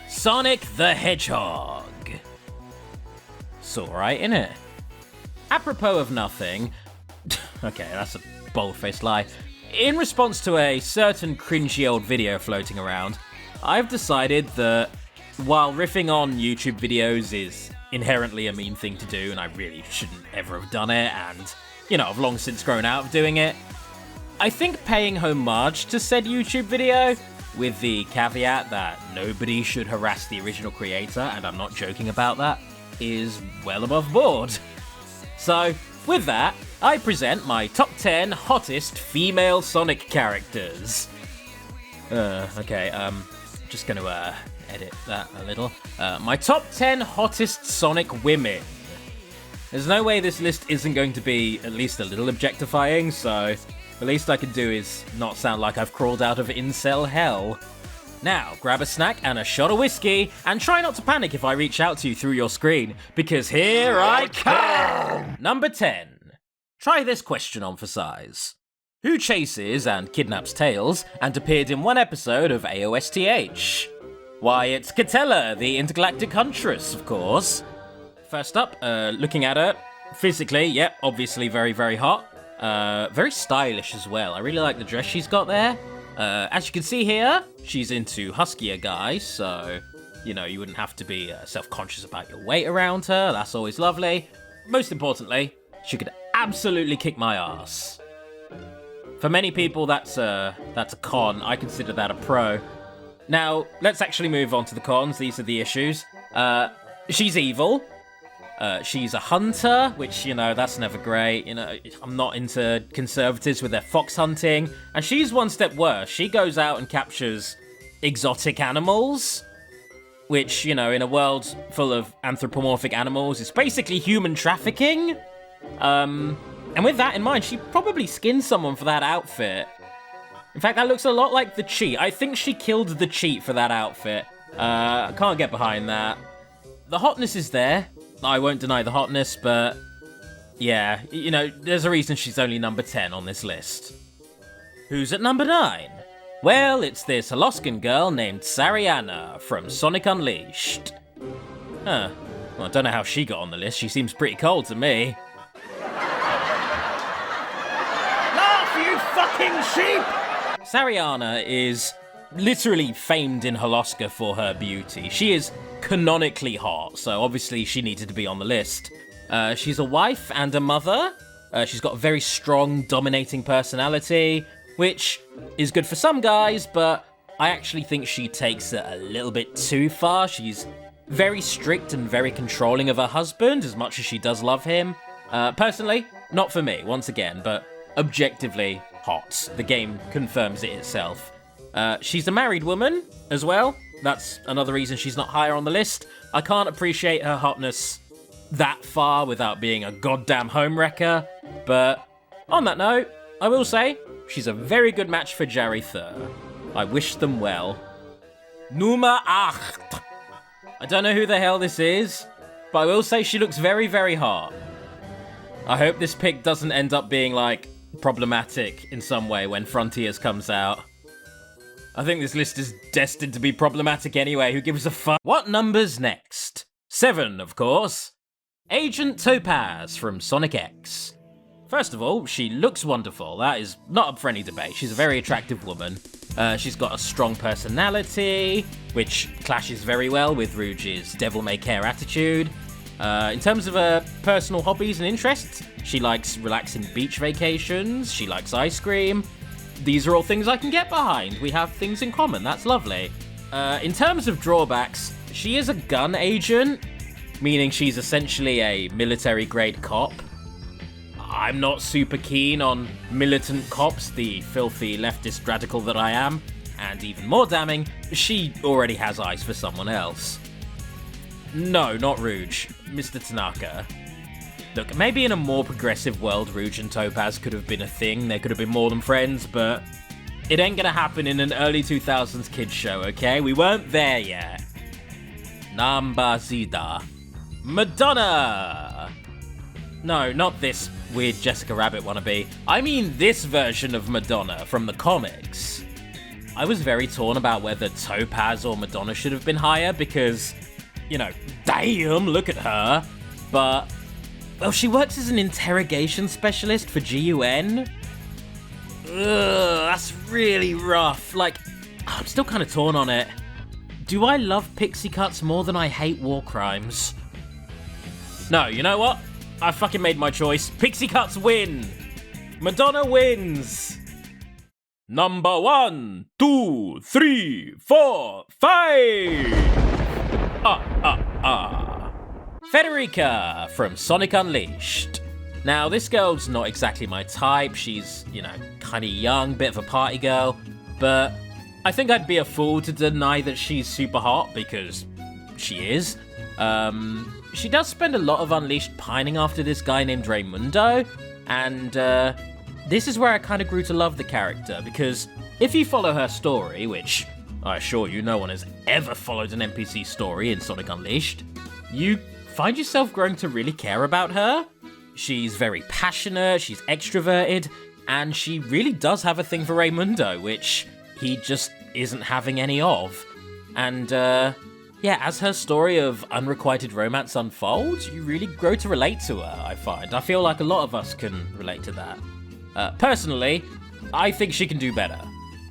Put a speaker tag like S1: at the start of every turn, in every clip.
S1: Sonic the Hedgehog. It's alright, innit? Apropos of nothing. Okay, that's a bold-faced lie. In response to a certain cringy old video floating around, I've decided that while riffing on YouTube videos is inherently a mean thing to do, and I really shouldn't ever have done it, and, I've long since grown out of doing it, I think paying homage to said YouTube video, with the caveat that nobody should harass the original creator, and I'm not joking about that, is well above board. So, with that, I present my top 10 hottest female Sonic characters. Just gonna edit that a little. My top 10 hottest Sonic women. There's no way this list isn't going to be at least a little objectifying, so the least I can do is not sound like I've crawled out of incel hell. Now, grab a snack and a shot of whiskey, and try not to panic if I reach out to you through your screen, because here I come! Number 10. Try this question on for size. Who chases and kidnaps Tails and appeared in one episode of AOSTH? Why, it's Catella, the intergalactic huntress, of course. First up, looking at her, physically, yep, obviously very, very hot. Very stylish as well. I really like the dress she's got there. As you can see here, she's into huskier guys, so, you wouldn't have to be self-conscious about your weight around her. That's always lovely. Most importantly, she could absolutely kick my ass. For many people, that's a con. I consider that a pro. Now, let's actually move on to the cons. These are the issues. She's evil. She's a hunter, which, that's never great. I'm not into conservatives with their fox hunting. And she's one step worse. She goes out and captures exotic animals, which, in a world full of anthropomorphic animals, is basically human trafficking. And with that in mind, she probably skinned someone for that outfit. In fact, that looks a lot like the cheat. I think she killed the cheat for that outfit. I can't get behind that. The hotness is there. I won't deny the hotness, but yeah, there's a reason she's only number 10 on this list. Who's at number 9? Well, it's this Holoskan girl named Sariana from Sonic Unleashed. Well, I don't know how she got on the list. She seems pretty cold to me. Laugh, you fucking sheep! Sariana is literally famed in Holoska for her beauty. She is canonically hot, so obviously she needed to be on the list. She's a wife and a mother. She's got a very strong, dominating personality, which is good for some guys, but I actually think she takes it a little bit too far. She's very strict and very controlling of her husband, as much as she does love him. Personally, not for me, once again, but objectively hot. The game confirms it itself. She's a married woman as well. That's another reason she's not higher on the list. I can't appreciate her hotness that far without being a goddamn homewrecker. But on that note, I will say she's a very good match for Jareth. I wish them well. Nummer 8. I don't know who the hell this is, but I will say she looks very, very hot. I hope this pick doesn't end up being, problematic in some way when Frontiers comes out. I think this list is destined to be problematic anyway, who gives a fuck? What number's next? 7, of course. Agent Topaz from Sonic X. First of all, she looks wonderful. That is not up for any debate. She's a very attractive woman. She's got a strong personality, which clashes very well with Rouge's devil-may-care attitude. In terms of her personal hobbies and interests, she likes relaxing beach vacations, she likes ice cream. These are all things I can get behind. We have things in common, that's lovely. In terms of drawbacks, she is a gun agent, meaning she's essentially a military-grade cop. I'm not super keen on militant cops, the filthy leftist radical that I am, and even more damning, she already has eyes for someone else. No, not Rouge, Mr. Tanaka. Look, maybe in a more progressive world, Rouge and Topaz could have been a thing, they could have been more than friends, but it ain't gonna happen in an early 2000s kids show, okay? We weren't there yet. Number Zida. Madonna! No, not this weird Jessica Rabbit wannabe. I mean this version of Madonna from the comics. I was very torn about whether Topaz or Madonna should have been higher because, you know, damn, look at her. But, well, she works as an interrogation specialist for GUN. Ugh, that's really rough. Like, I'm still kind of torn on it. Do I love Pixie Cuts more than I hate war crimes? No, you know what? I fucking made my choice. Pixie Cuts win! Madonna wins! Number 1, 2, 3, 4, 5! Federica from Sonic Unleashed. Now, this girl's not exactly my type. She's, you know, kind of young, bit of a party girl. But I think I'd be a fool to deny that she's super hot, because she is. She does spend a lot of Unleashed pining after this guy named Raimundo, and this is where I kind of grew to love the character, because if you follow her story, which I assure you no one has ever followed an NPC story in Sonic Unleashed, you find yourself growing to really care about her. She's very passionate, she's extroverted, and she really does have a thing for Raimundo, which he just isn't having any of. And yeah, as her story of unrequited romance unfolds, you really grow to relate to her, I find. I feel like a lot of us can relate to that. Personally, I think she can do better.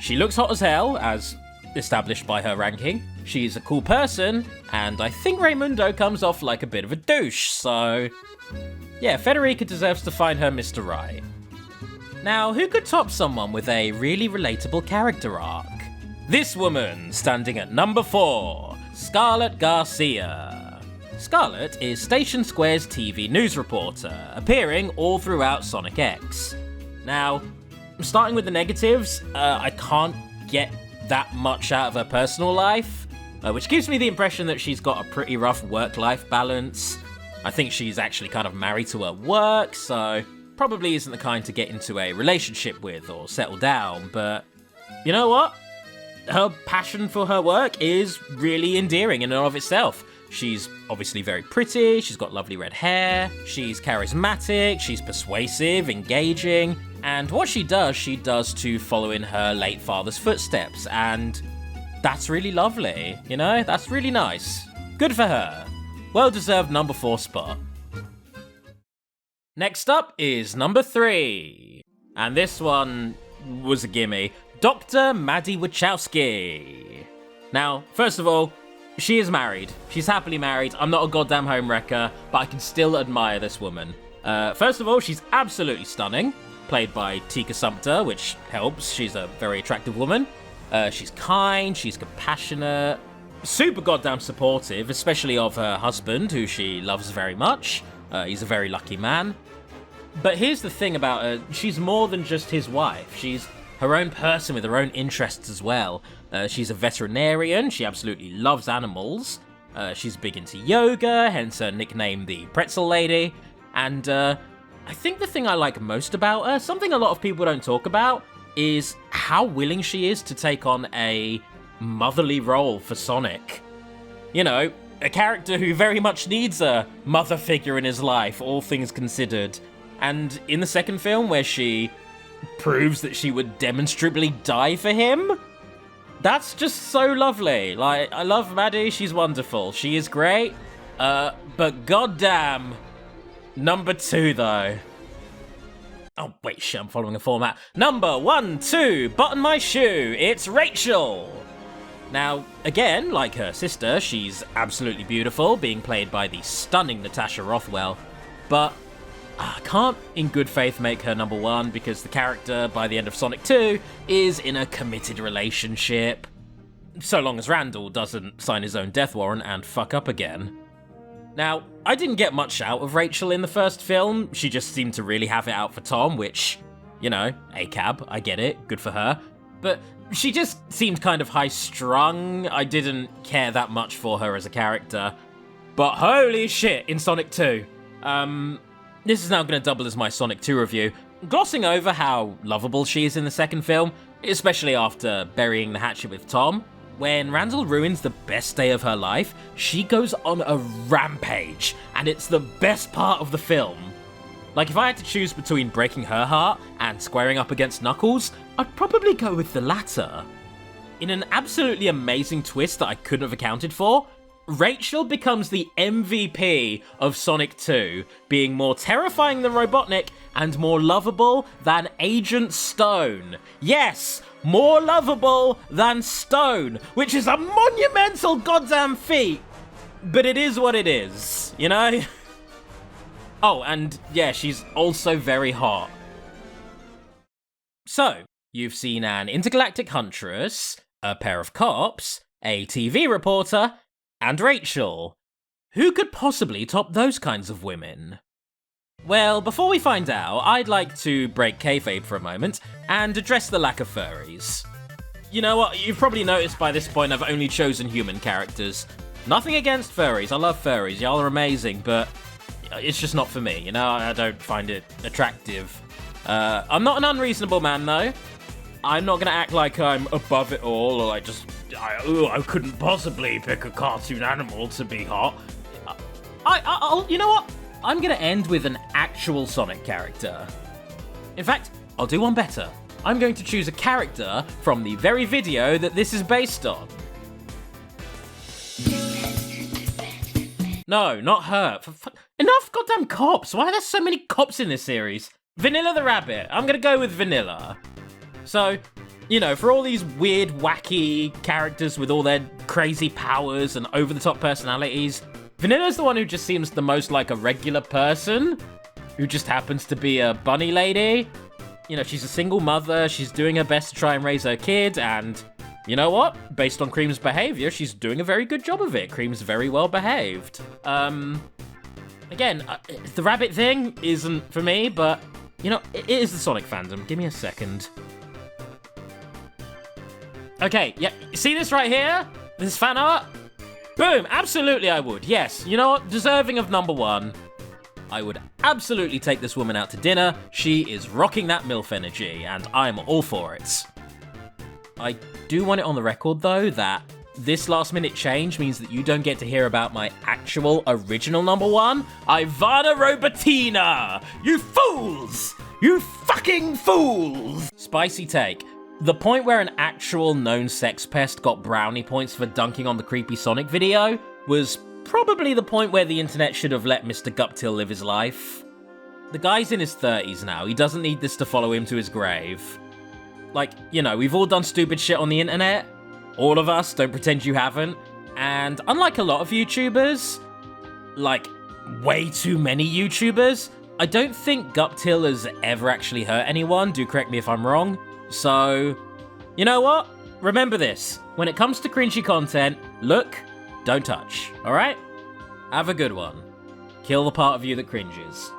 S1: She looks hot as hell, as established by her ranking. She's a cool person, and I think Raimundo comes off like a bit of a douche, so yeah, Federica deserves to find her Mr. Right. Now, who could top someone with a really relatable character arc? This woman, standing at number 4, Scarlett Garcia. Scarlett is Station Square's TV news reporter, appearing all throughout Sonic X. Now, starting with the negatives, I can't get that much out of her personal life, which gives me the impression that she's got a pretty rough work-life balance. I think she's actually kind of married to her work, so probably isn't the kind to get into a relationship with or settle down, but you know what? Her passion for her work is really endearing in and of itself. She's obviously very pretty, she's got lovely red hair, she's charismatic, she's persuasive, engaging, and what she does to follow in her late father's footsteps, and that's really lovely, you know? That's really nice. Good for her. Well-deserved number 4 spot. Next up is number 3, and this one was a gimme. Dr. Maddie Wachowski. Now, first of all, she is married. She's happily married. I'm not a goddamn homewrecker, but I can still admire this woman. First of all, she's absolutely stunning, played by Tika Sumpter, which helps. She's a very attractive woman. She's kind, she's compassionate, super goddamn supportive, especially of her husband, who she loves very much. He's a very lucky man. But here's the thing about her, she's more than just his wife. She's her own person with her own interests as well. She's a veterinarian, she absolutely loves animals. She's big into yoga, hence her nickname, the Pretzel Lady. And I think the thing I like most about her, something a lot of people don't talk about, is how willing she is to take on a motherly role for Sonic. You know, a character who very much needs a mother figure in his life, all things considered. And in the second film, where she proves that she would demonstrably die for him, that's just so lovely. Like, I love Maddie, she's wonderful. She is great, but goddamn, number 2 though. Oh, wait, shit, I'm following a format. Number 1, 2, button my shoe, it's Rachel. Now, again, like her sister, she's absolutely beautiful, being played by the stunning Natasha Rothwell, but I can't in good faith make her number 1 because the character, by the end of Sonic 2, is in a committed relationship. So long as Randall doesn't sign his own death warrant and fuck up again. Now, I didn't get much out of Rachel in the first film. She just seemed to really have it out for Tom, which, you know, ACAB, I get it, good for her. But she just seemed kind of high-strung. I didn't care that much for her as a character. But holy shit, in Sonic 2. This is now going to double as my Sonic 2 review. Glossing over how lovable she is in the second film, especially after burying the hatchet with Tom, when Randall ruins the best day of her life, she goes on a rampage, and it's the best part of the film. Like, if I had to choose between breaking her heart and squaring up against Knuckles, I'd probably go with the latter. in an absolutely amazing twist that I couldn't have accounted for, Rachel becomes the MVP of Sonic 2, being more terrifying than Robotnik and more lovable than Agent Stone. Yes, more lovable than Stone, which is a monumental goddamn feat. But it is what it is, you know? Oh, and yeah, she's also very hot. So, you've seen an intergalactic huntress, a pair of cops, a TV reporter, and Rachel. Who could possibly top those kinds of women? Well, before we find out, I'd like to break kayfabe for a moment and address the lack of furries. You know what, you've probably noticed by this point I've only chosen human characters. Nothing against furries, I love furries, y'all are amazing, but it's just not for me, you know, I don't find it attractive. I'm not an unreasonable man, though. I'm not gonna act like I'm above it all, or like I couldn't possibly pick a cartoon animal to be hot. I'll, you know what? I'm gonna end with an actual Sonic character. In fact, I'll do one better. I'm going to choose a character from the very video that this is based on. No, not her. Enough goddamn cops. Why are there so many cops in this series? Vanilla the Rabbit. I'm gonna go with Vanilla. So, you know, for all these weird, wacky characters with all their crazy powers and over-the-top personalities, Vanilla's the one who just seems the most like a regular person, who just happens to be a bunny lady. You know, she's a single mother, she's doing her best to try and raise her kid, and you know what? Based on Cream's behavior, she's doing a very good job of it. Cream's very well behaved. Again, the rabbit thing isn't for me, but, you know, it is the Sonic fandom. Give me a second. Okay, yeah, see this right here? This fan art? Boom, absolutely I would, yes. You know what, deserving of number one. I would absolutely take this woman out to dinner. She is rocking that MILF energy, and I'm all for it. I do want it on the record, though, that this last-minute change means that you don't get to hear about my actual original number one, Ivana Robotina! You fools! You fucking fools! Spicy take. The point where an actual known sex pest got brownie points for dunking on the creepy Sonic video was probably the point where the internet should have let Mr. Guptill live his life. The guy's in his 30s now, he doesn't need this to follow him to his grave. Like, you know, we've all done stupid shit on the internet. All of us, don't pretend you haven't. And unlike a lot of YouTubers, like, way too many YouTubers, I don't think Guptill has ever actually hurt anyone, do correct me if I'm wrong. So, you know what? Remember this. When it comes to cringy content, look, don't touch, alright? Have a good one. Kill the part of you that cringes.